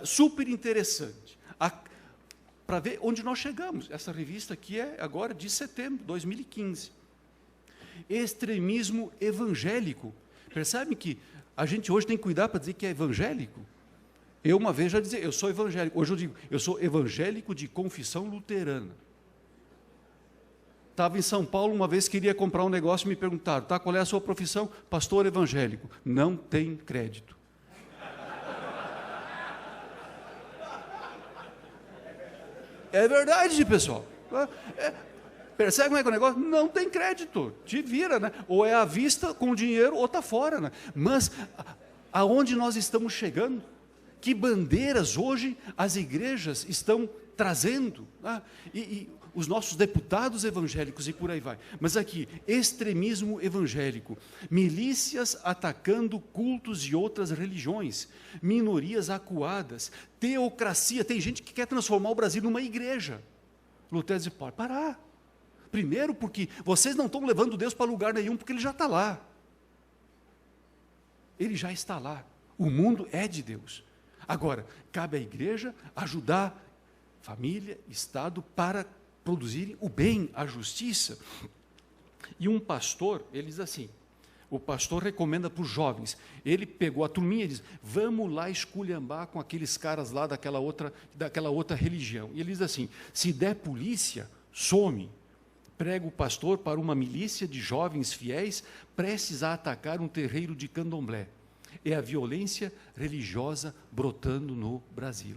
Super Interessante, para ver onde nós chegamos. Essa revista aqui é agora de setembro de 2015. Extremismo evangélico. Percebe que a gente hoje tem que cuidar para dizer que é evangélico? Eu uma vez já dizia, eu sou evangélico. Hoje eu digo, eu sou evangélico de confissão luterana. Estava em São Paulo, uma vez queria comprar um negócio, me perguntaram, tá, qual é a sua profissão? Pastor evangélico. Não tem crédito. É verdade, pessoal. Percebe como é que é o negócio? Não tem crédito, te vira, né? Ou é à vista com o dinheiro, ou está fora, né? Mas aonde nós estamos chegando? Que bandeiras hoje as igrejas estão trazendo, né? E os nossos deputados evangélicos e por aí vai. Mas aqui, extremismo evangélico, milícias atacando cultos de outras religiões, minorias acuadas, teocracia. Tem gente que quer transformar o Brasil numa igreja. Lutero diz, pode parar. Primeiro, porque vocês não estão levando Deus para lugar nenhum, porque Ele já está lá. Ele já está lá. O mundo é de Deus. Agora, cabe à igreja ajudar família, Estado, para produzirem o bem, a justiça. E um pastor, ele diz assim, o pastor recomenda para os jovens, ele pegou a turminha e diz, vamos lá esculhambar com aqueles caras lá daquela outra religião. E ele diz assim, se der polícia, some. Prega o pastor para uma milícia de jovens fiéis prestes a atacar um terreiro de candomblé. É a violência religiosa brotando no Brasil.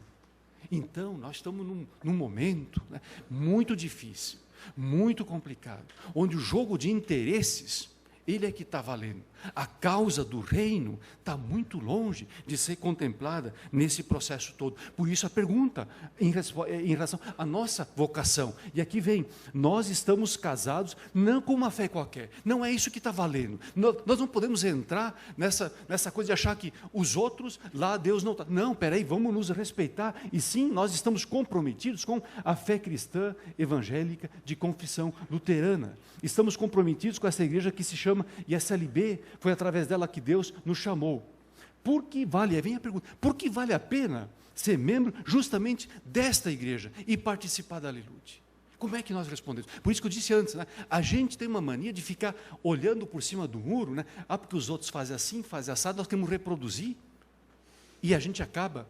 Então, nós estamos num momento, né, muito difícil, muito complicado, onde o jogo de interesses, ele é que está valendo. A causa do reino está muito longe de ser contemplada nesse processo todo. Por isso a pergunta em relação à nossa vocação. E aqui vem, nós estamos casados não com uma fé qualquer. Não é isso que está valendo. Nós não podemos entrar nessa coisa de achar que os outros, lá Deus não está. Não, peraí, vamos nos respeitar. E sim, nós estamos comprometidos com a fé cristã evangélica de confissão luterana. Estamos comprometidos com essa igreja que se chama ISLB, foi através dela que Deus nos chamou. Por que vale, vem a pergunta, por que vale a pena ser membro justamente desta igreja e participar da Aleluia? Como é que nós respondemos? Por isso que eu disse antes, né? A gente tem uma mania de ficar olhando por cima do muro, né? Porque os outros fazem assim, fazem assado, nós queremos reproduzir, e a gente acaba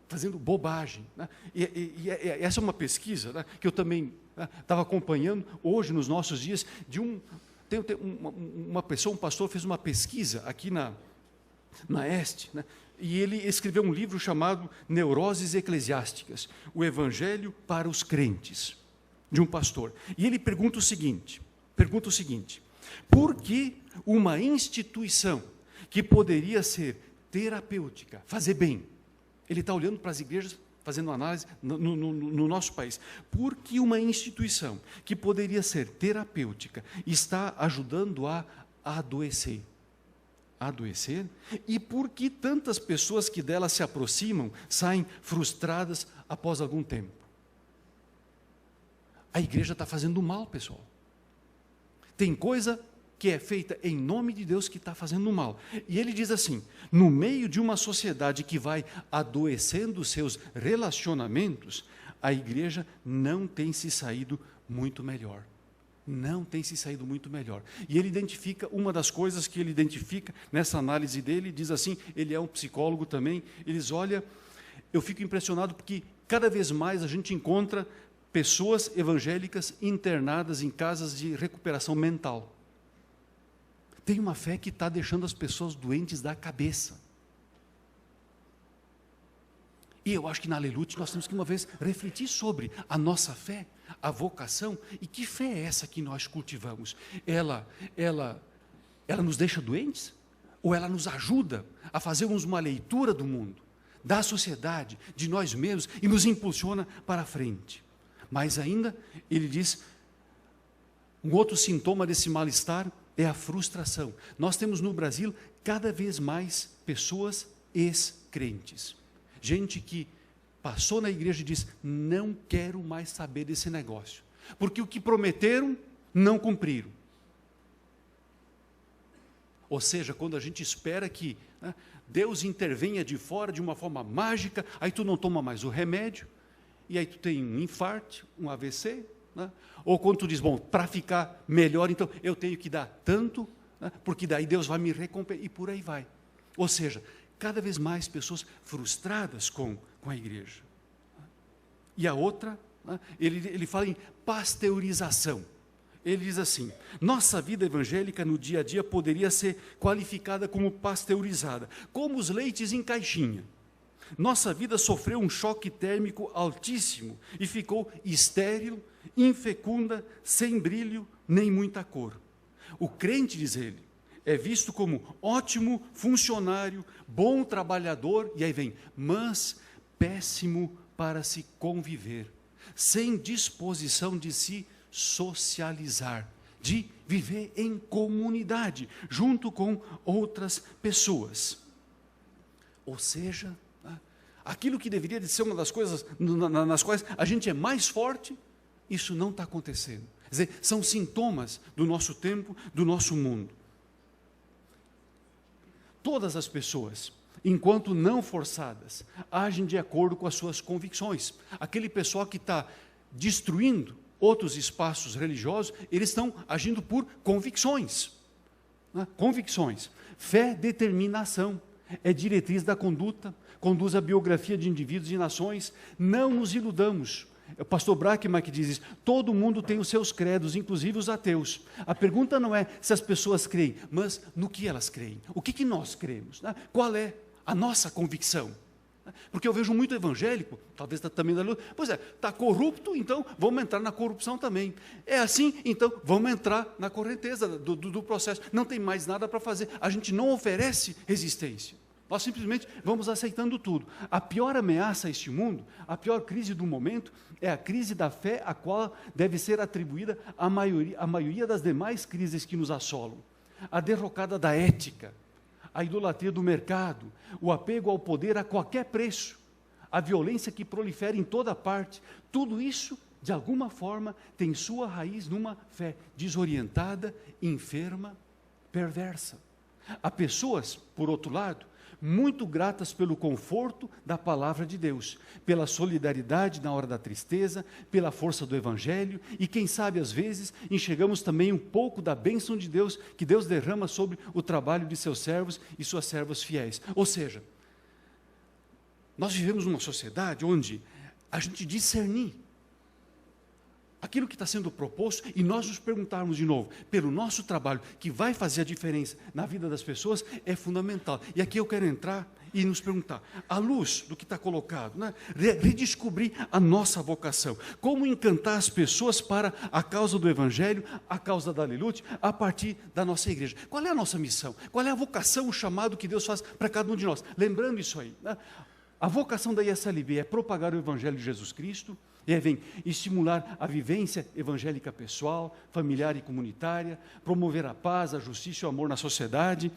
fazendo bobagem, né? E essa é uma pesquisa, né, que eu também estava acompanhando hoje, nos nossos dias, de uma pessoa, um pastor, fez uma pesquisa aqui na Este, né, e ele escreveu um livro chamado Neuroses Eclesiásticas, o Evangelho para os Crentes, de um pastor. E ele pergunta o seguinte, por que uma instituição que poderia ser terapêutica, fazer bem, ele está olhando para as igrejas, fazendo análise no nosso país. Por que uma instituição que poderia ser terapêutica está ajudando a adoecer? Adoecer? E por que tantas pessoas que dela se aproximam saem frustradas após algum tempo? A igreja está fazendo mal, pessoal. Tem coisa que é feita em nome de Deus que está fazendo mal. E ele diz assim, no meio de uma sociedade que vai adoecendo os seus relacionamentos, a igreja não tem se saído muito melhor. Não tem se saído muito melhor. E ele identifica, uma das coisas que ele identifica nessa análise dele, diz assim, ele é um psicólogo também, ele diz, olha, eu fico impressionado porque cada vez mais a gente encontra pessoas evangélicas internadas em casas de recuperação mental. Tem uma fé que está deixando as pessoas doentes da cabeça. E eu acho que na Aleluia nós temos que uma vez refletir sobre a nossa fé, a vocação, e que fé é essa que nós cultivamos? Ela nos deixa doentes? Ou ela nos ajuda a fazermos uma leitura do mundo, da sociedade, de nós mesmos, e nos impulsiona para a frente? Mas ainda, ele diz, um outro sintoma desse mal-estar é a frustração. Nós temos no Brasil cada vez mais pessoas ex-crentes. Gente que passou na igreja e diz, não quero mais saber desse negócio. Porque o que prometeram, não cumpriram. Ou seja, quando a gente espera que Deus intervenha de fora de uma forma mágica, aí tu não toma mais o remédio, e aí tu tem um infarto, um AVC, né? Ou quando tu diz, bom, para ficar melhor, então eu tenho que dar tanto, né? Porque daí Deus vai me recompensar, e por aí vai. Ou seja, cada vez mais pessoas frustradas com a igreja. E a outra, né? ele fala em pasteurização. Ele diz assim, nossa vida evangélica no dia a dia poderia ser qualificada como pasteurizada, como os leites em caixinha. Nossa vida sofreu um choque térmico altíssimo e ficou estéril, infecunda, sem brilho, nem muita cor. O crente, diz ele, é visto como ótimo funcionário, bom trabalhador, e aí vem, mas péssimo para se conviver, sem disposição de se socializar, de viver em comunidade, junto com outras pessoas. Ou seja, aquilo que deveria de ser uma das coisas nas quais a gente é mais forte, isso não está acontecendo. Quer dizer, são sintomas do nosso tempo, do nosso mundo. Todas as pessoas, enquanto não forçadas, agem de acordo com as suas convicções. Aquele pessoal que está destruindo outros espaços religiosos, eles estão agindo por convicções. Né? Convicções. Fé, determinação, é diretriz da conduta, conduz a biografia de indivíduos e nações. Não nos iludamos. É o pastor Brackman que diz isso. Todo mundo tem os seus credos, inclusive os ateus. A pergunta não é se as pessoas creem, mas no que elas creem. O que nós cremos? Né? Qual é a nossa convicção? Porque eu vejo muito evangélico, talvez também da luta, pois é, está corrupto, então vamos entrar na corrupção também. É assim, então vamos entrar na correnteza do processo. Não tem mais nada para fazer. A gente não oferece resistência. Nós simplesmente vamos aceitando tudo. A pior ameaça a este mundo, a pior crise do momento, é a crise da fé, a qual deve ser atribuída à maioria das demais crises que nos assolam. A derrocada da ética, a idolatria do mercado, o apego ao poder a qualquer preço, a violência que prolifera em toda parte, tudo isso, de alguma forma, tem sua raiz numa fé desorientada, enferma, perversa. Há pessoas, por outro lado, muito gratas pelo conforto da palavra de Deus, pela solidariedade na hora da tristeza, pela força do Evangelho, e quem sabe às vezes enxergamos também um pouco da bênção de Deus, que Deus derrama sobre o trabalho de seus servos e suas servas fiéis. Ou seja, nós vivemos numa sociedade onde a gente discernir aquilo que está sendo proposto, e nós nos perguntarmos de novo, pelo nosso trabalho, que vai fazer a diferença na vida das pessoas, é fundamental. E aqui eu quero entrar e nos perguntar, à luz do que está colocado, né, redescobrir a nossa vocação, como encantar as pessoas para a causa do Evangelho, a causa da Aleluia, a partir da nossa igreja. Qual é a nossa missão? Qual é a vocação, o chamado que Deus faz para cada um de nós? Lembrando isso aí, né? A vocação da ISLB é propagar o Evangelho de Jesus Cristo, e aí vem estimular a vivência evangélica pessoal, familiar e comunitária, promover a paz, a justiça e o amor na sociedade,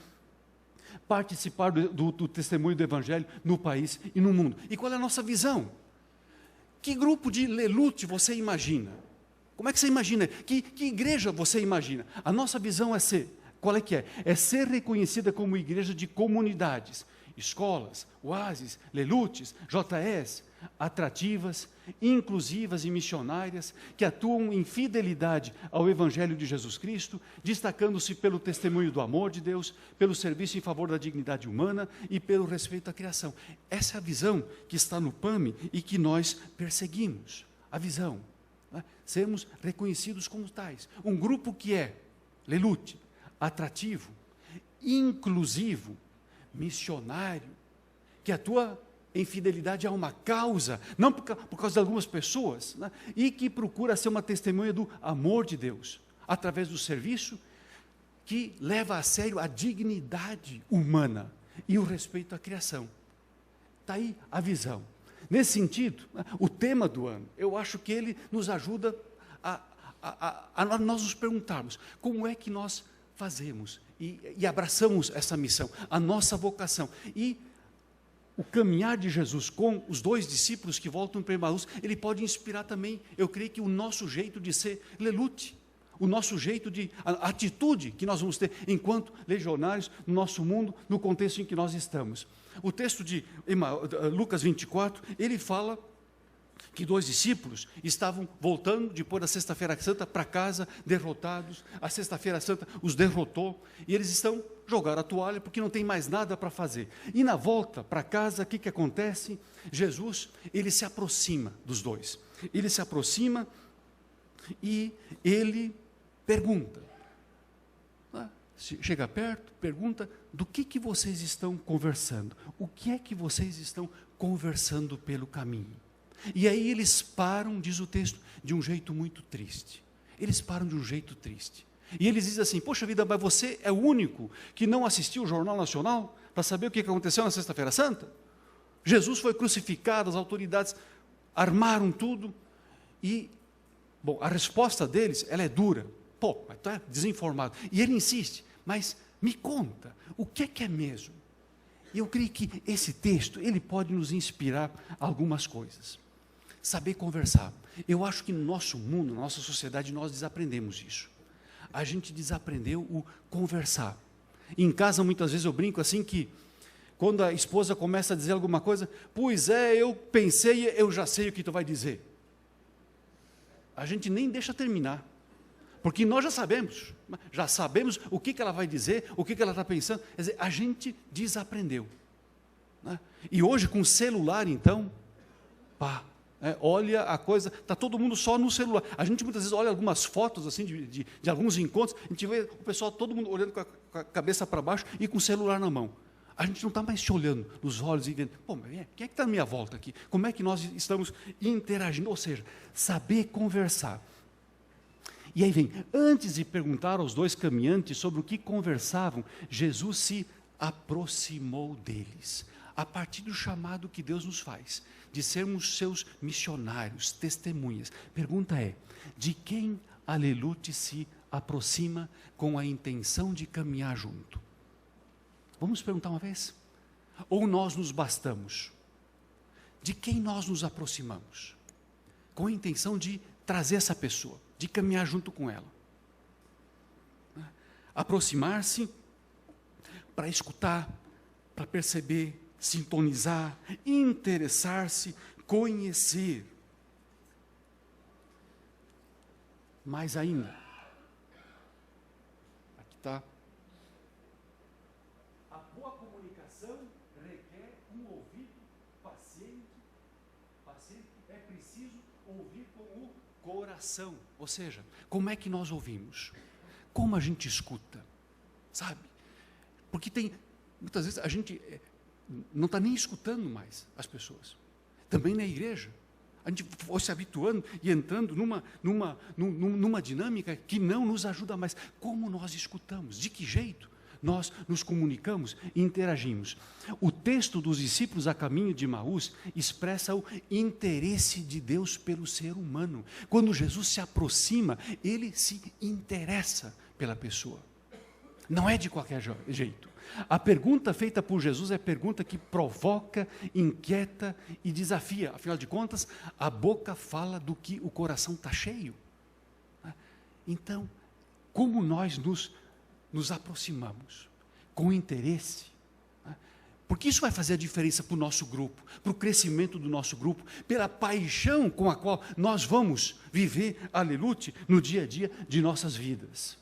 participar do testemunho do Evangelho no país e no mundo. E qual é a nossa visão? Que grupo de lelute você imagina? Como é que você imagina? Que igreja você imagina? A nossa visão é ser, qual é que é? É ser reconhecida como igreja de comunidades, escolas, oásis, lelutes, JS, atrativas, inclusivas e missionárias, que atuam em fidelidade ao Evangelho de Jesus Cristo, destacando-se pelo testemunho do amor de Deus, pelo serviço em favor da dignidade humana e pelo respeito à criação. Essa é a visão que está no PAMI e que nós perseguimos. A visão, né? Sermos reconhecidos como tais. Um grupo que é lelute, atrativo, inclusivo, missionário, que atua em fidelidade a uma causa, não por causa de algumas pessoas, né? E que procura ser uma testemunha do amor de Deus, através do serviço que leva a sério a dignidade humana e o respeito à criação. Está aí a visão. Nesse sentido, né, o tema do ano, eu acho que ele nos ajuda a nós nos perguntarmos, como é que nós fazemos e abraçamos essa missão, a nossa vocação, e o caminhar de Jesus com os dois discípulos que voltam para Emaús, ele pode inspirar também, eu creio que o nosso jeito de ser lelute, o nosso jeito de, a atitude que nós vamos ter enquanto legionários no nosso mundo, no contexto em que nós estamos. O texto de Lucas 24, ele fala que dois discípulos estavam voltando depois da Sexta-feira Santa para casa, derrotados. A Sexta-feira Santa os derrotou e eles jogaram a toalha porque não tem mais nada para fazer. E na volta para casa, o que acontece? Jesus, ele se aproxima dos dois. Ele se aproxima e ele pergunta. Chega perto, pergunta, do que vocês estão conversando? O que é que vocês estão conversando pelo caminho? E aí eles param, diz o texto, de um jeito muito triste. Eles param de um jeito triste. E eles dizem assim, poxa vida, mas você é o único que não assistiu o Jornal Nacional para saber o que aconteceu na Sexta-feira Santa? Jesus foi crucificado, as autoridades armaram tudo e, bom, a resposta deles, ela é dura. Pô, mas tu é desinformado. E ele insiste, mas me conta, o que é mesmo? E eu creio que esse texto, ele pode nos inspirar algumas coisas. Saber conversar. Eu acho que no nosso mundo, na nossa sociedade, nós desaprendemos isso. A gente desaprendeu o conversar. Em casa, muitas vezes, eu brinco assim que, quando a esposa começa a dizer alguma coisa, pois é, eu pensei, eu já sei o que tu vai dizer. A gente nem deixa terminar. Porque nós já sabemos o que ela vai dizer, o que ela está pensando. Quer dizer, a gente desaprendeu. Né? E hoje, com o celular, então, olha a coisa, está todo mundo só no celular. A gente muitas vezes olha algumas fotos assim de alguns encontros, a gente vê o pessoal, todo mundo olhando com a cabeça para baixo e com o celular na mão. A gente não está mais se olhando nos olhos e vendo, pô, mas quem é que está à minha volta aqui? Como é que nós estamos interagindo? Ou seja, saber conversar. E aí vem, antes de perguntar aos dois caminhantes sobre o que conversavam, Jesus se aproximou deles, a partir do chamado que Deus nos faz, de sermos seus missionários, testemunhas. Pergunta é, de quem Alelute se aproxima com a intenção de caminhar junto? Vamos perguntar uma vez? Ou nós nos bastamos? De quem nós nos aproximamos? Com a intenção de trazer essa pessoa, de caminhar junto com ela. Aproximar-se para escutar, para perceber, sintonizar, interessar-se, conhecer. Mais ainda, aqui está. A boa comunicação requer um ouvido paciente. É preciso ouvir com o coração. Ou seja, como é que nós ouvimos? Como a gente escuta? Sabe? Porque muitas vezes a gente não está nem escutando mais as pessoas. Também na igreja. A gente foi se habituando e entrando numa dinâmica que não nos ajuda mais. Como nós escutamos? De que jeito nós nos comunicamos e interagimos? O texto dos discípulos a caminho de Emaús expressa o interesse de Deus pelo ser humano. Quando Jesus se aproxima, ele se interessa pela pessoa. Não é de qualquer jeito. A pergunta feita por Jesus é a pergunta que provoca, inquieta e desafia. Afinal de contas, a boca fala do que o coração está cheio. Então, como nós nos aproximamos? Com interesse? Porque isso vai fazer a diferença para o nosso grupo, para o crescimento do nosso grupo, pela paixão com a qual nós vamos viver Alelute no dia a dia de nossas vidas.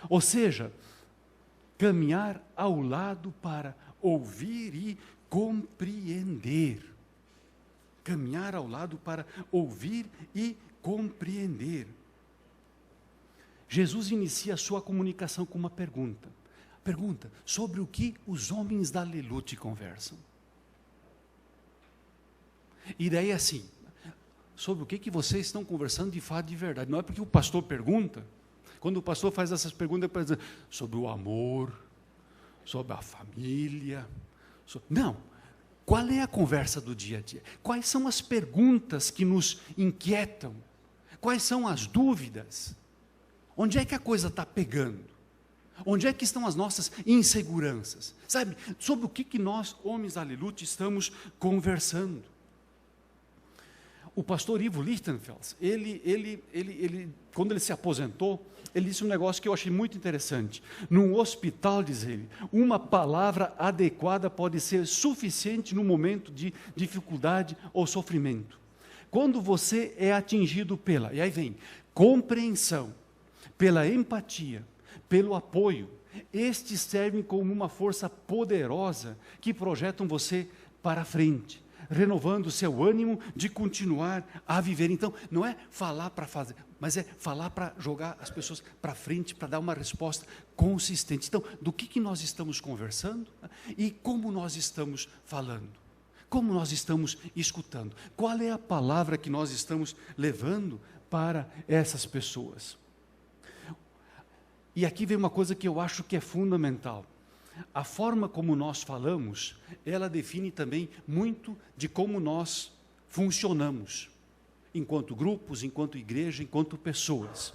Ou seja, caminhar ao lado para ouvir e compreender. Caminhar ao lado para ouvir e compreender. Jesus inicia a sua comunicação com uma pergunta. Pergunta, sobre o que os homens da Alelute conversam? E daí assim, sobre o que vocês estão conversando de fato de verdade. Não é porque o pastor pergunta. Quando o pastor faz essas perguntas, é para dizer sobre o amor, sobre a família. Não. Qual é a conversa do dia a dia? Quais são as perguntas que nos inquietam? Quais são as dúvidas? Onde é que a coisa está pegando? Onde é que estão as nossas inseguranças? Sabe, sobre o que nós, homens da Alelute, estamos conversando? O pastor Ivo Lichtenfels, quando ele se aposentou, ele disse um negócio que eu achei muito interessante. Num hospital, diz ele, uma palavra adequada pode ser suficiente no momento de dificuldade ou sofrimento. Quando você é atingido e aí vem, compreensão, pela empatia, pelo apoio, estes servem como uma força poderosa que projetam você para frente, renovando o seu ânimo de continuar a viver. Então, não é falar para fazer, mas é falar para jogar as pessoas para frente, para dar uma resposta consistente. Então, do que nós estamos conversando e como nós estamos falando? Como nós estamos escutando? Qual é a palavra que nós estamos levando para essas pessoas? E aqui vem uma coisa que eu acho que é fundamental. A forma como nós falamos, ela define também muito de como nós funcionamos, enquanto grupos, enquanto igreja, enquanto pessoas.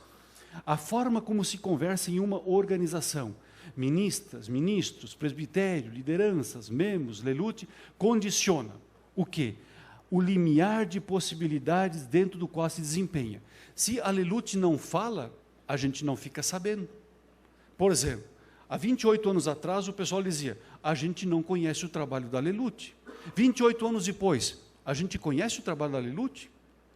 A forma como se conversa em uma organização, ministros, presbitério, lideranças, membros, Alelute, condiciona o quê? O limiar de possibilidades dentro do qual se desempenha. Se a Alelute não fala, a gente não fica sabendo. Por exemplo, há 28 anos atrás, o pessoal dizia, a gente não conhece o trabalho da Alelute. 28 anos depois, a gente conhece o trabalho da Alelute?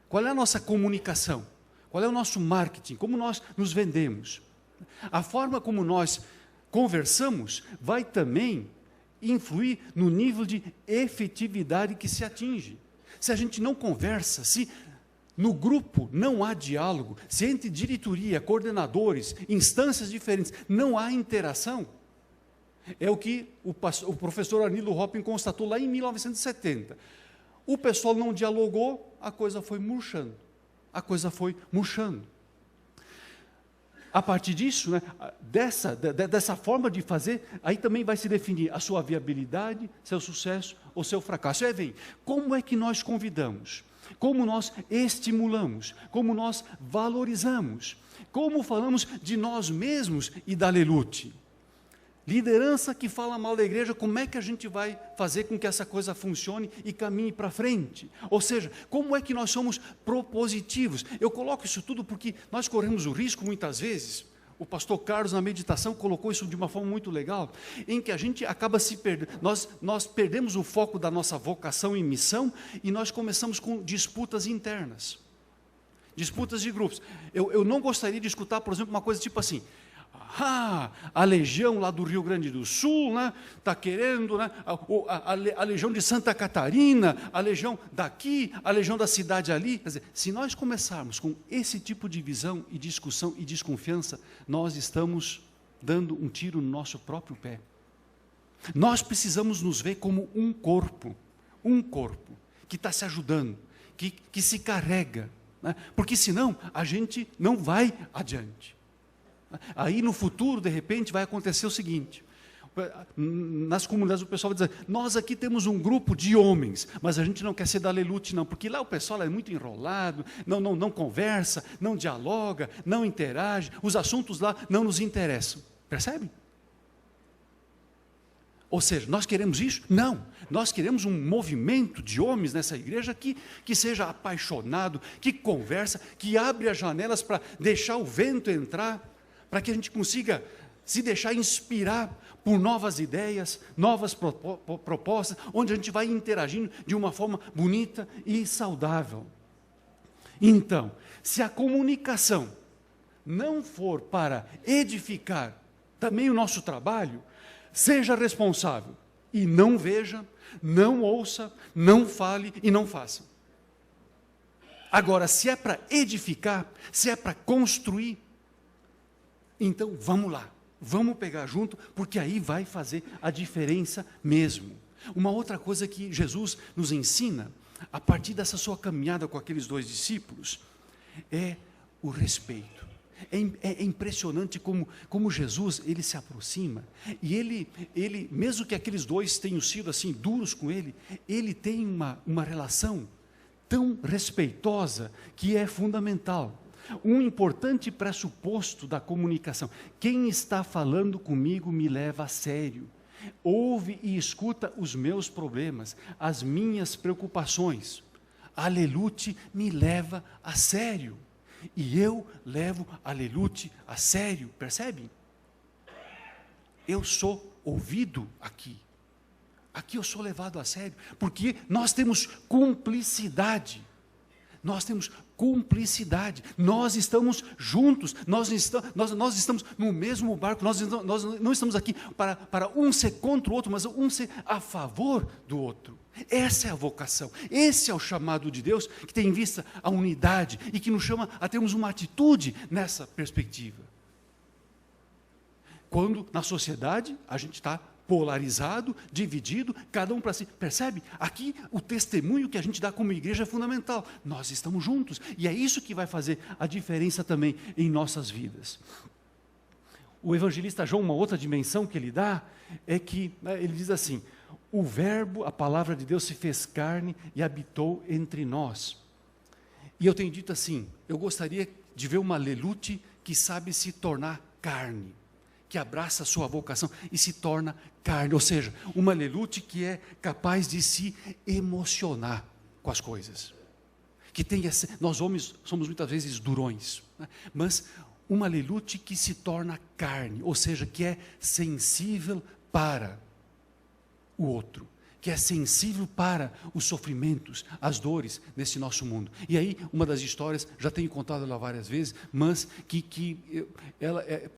Qual é a nossa comunicação? Qual é o nosso marketing? Como nós nos vendemos? A forma como nós conversamos vai também influir no nível de efetividade que se atinge. Se a gente não conversa, se no grupo não há diálogo, se entre diretoria, coordenadores, instâncias diferentes, não há interação, É o que o professor Arnildo Hopping constatou lá em 1970. O pessoal não dialogou, a coisa foi murchando. A coisa foi murchando. A partir disso, né, dessa forma de fazer, aí também vai se definir a sua viabilidade, seu sucesso ou seu fracasso. Aí vem, como é que nós convidamos? Como nós estimulamos? Como nós valorizamos? Como falamos de nós mesmos e da Lelute? Liderança que fala mal da igreja, como é que a gente vai fazer com que essa coisa funcione e caminhe para frente? Ou seja, como é que nós somos propositivos? Eu coloco isso tudo porque nós corremos o risco, muitas vezes, o pastor Carlos, na meditação, colocou isso de uma forma muito legal, em que a gente acaba se perdendo, nós perdemos o foco da nossa vocação e missão, e nós começamos com disputas internas, disputas de grupos. Eu não gostaria de escutar, por exemplo, uma coisa tipo assim, a Legião lá do Rio Grande do Sul, né, está querendo, né, a Legião de Santa Catarina, a Legião daqui, a Legião da cidade ali. Quer dizer, se nós começarmos com esse tipo de visão e discussão e desconfiança, nós estamos dando um tiro no nosso próprio pé. Nós precisamos nos ver como um corpo que está se ajudando, que se carrega, né, porque senão a gente não vai adiante. Aí no futuro, de repente, vai acontecer o seguinte, nas comunidades o pessoal vai dizer, nós aqui temos um grupo de homens, mas a gente não quer ser da Lelute não, porque lá o pessoal é muito enrolado, não conversa, não dialoga, não interage, os assuntos lá não nos interessam, percebe? Ou seja, nós queremos isso? Não, nós queremos um movimento de homens nessa igreja que seja apaixonado, que conversa, que abre as janelas para deixar o vento entrar, para que a gente consiga se deixar inspirar por novas ideias, novas propostas, onde a gente vai interagindo de uma forma bonita e saudável. Então, se a comunicação não for para edificar também o nosso trabalho, seja responsável e não veja, não ouça, não fale e não faça. Agora, se é para edificar, se é para construir, então, vamos lá, vamos pegar junto, porque aí vai fazer a diferença mesmo. Uma outra coisa que Jesus nos ensina, a partir dessa sua caminhada com aqueles 2 discípulos, é o respeito. É impressionante como Jesus, ele se aproxima, e ele, mesmo que aqueles 2 tenham sido assim, duros com ele tem uma relação tão respeitosa, que é fundamental. Um importante pressuposto da comunicação, quem está falando comigo me leva a sério, ouve e escuta os meus problemas, as minhas preocupações, a Lelute me leva a sério, e eu levo a Lelute a sério, percebe? Eu sou ouvido aqui eu sou levado a sério, porque nós temos cumplicidade, nós estamos juntos, nós estamos no mesmo barco, nós não estamos aqui para um ser contra o outro, mas um ser a favor do outro. Essa é a vocação, esse é o chamado de Deus, que tem em vista a unidade e que nos chama a termos uma atitude nessa perspectiva. Quando na sociedade a gente está polarizado, dividido, cada um para si. Percebe? Aqui o testemunho que a gente dá como igreja é fundamental. Nós estamos juntos e é isso que vai fazer a diferença também em nossas vidas. O evangelista João, uma outra dimensão que ele dá, é que ele diz assim, o verbo, a palavra de Deus se fez carne e habitou entre nós. E eu tenho dito assim, eu gostaria de ver uma Lelute que sabe se tornar carne, que abraça a sua vocação e se torna carne, ou seja, uma Lelute que é capaz de se emocionar com as coisas, que tem nós homens somos muitas vezes durões, né? Mas uma Lelute que se torna carne, ou seja, que é sensível para o outro, que é sensível para os sofrimentos, as dores nesse nosso mundo. E aí, uma das histórias, já tenho contado ela várias vezes, mas ela